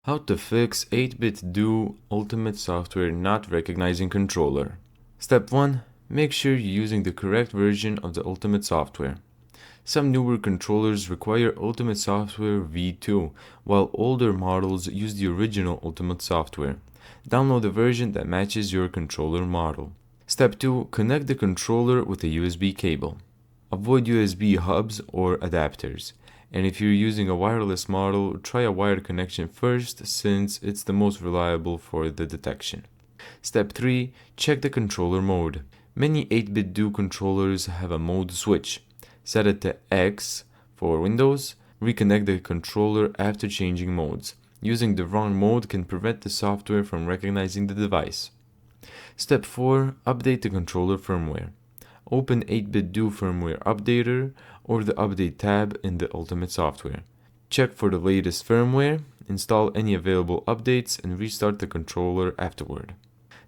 How to fix 8BitDo Ultimate Software not recognizing controller. Step 1. Make sure you're using the correct version of the Ultimate Software. Some newer controllers require Ultimate Software v2, while older models use the original Ultimate Software. Download the version that matches your controller model. Step 2. Connect the controller with a USB cable. Avoid USB hubs or adapters. And if you're using a wireless model, try a wired connection first since it's the most reliable for the detection. Step 3. Check the controller mode. Many 8BitDo controllers have a mode switch. Set it to X for Windows. Reconnect the controller after changing modes. Using the wrong mode can prevent the software from recognizing the device. Step 4. Update the controller firmware. Open 8BitDo Firmware Updater or the Update tab in the Ultimate Software. Check for the latest firmware, install any available updates, and restart the controller afterward.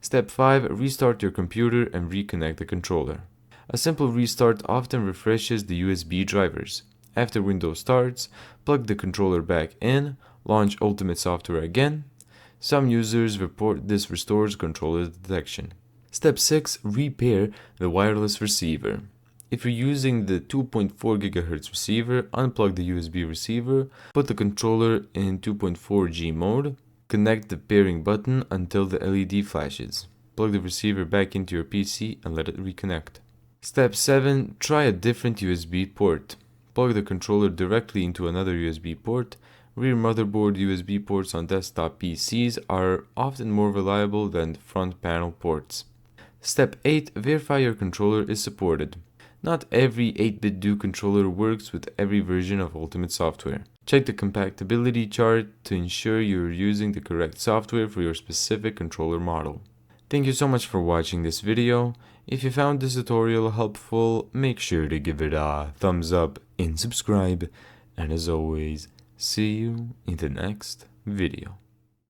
Step 5. Restart your computer and reconnect the controller. A simple restart often refreshes the USB drivers. After Windows starts, plug the controller back in, launch Ultimate Software again. Some users report this restores controller detection. Step 6. Repair the wireless receiver. If you're using the 2.4 GHz receiver, unplug the USB receiver, put the controller in 2.4G mode, connect the pairing button until the LED flashes. Plug the receiver back into your PC and let it reconnect. Step 7. Try a different USB port. Plug the controller directly into another USB port. Rear motherboard USB ports on desktop PCs are often more reliable than front panel ports. Step 8. Verify your controller is supported. Not every 8BitDo controller works with every version of Ultimate Software. Check the compatibility chart to ensure you're using the correct software for your specific controller model. Thank you so much for watching this video. If you found this tutorial helpful, make sure to give it a thumbs up and subscribe. And as always, see you in the next video.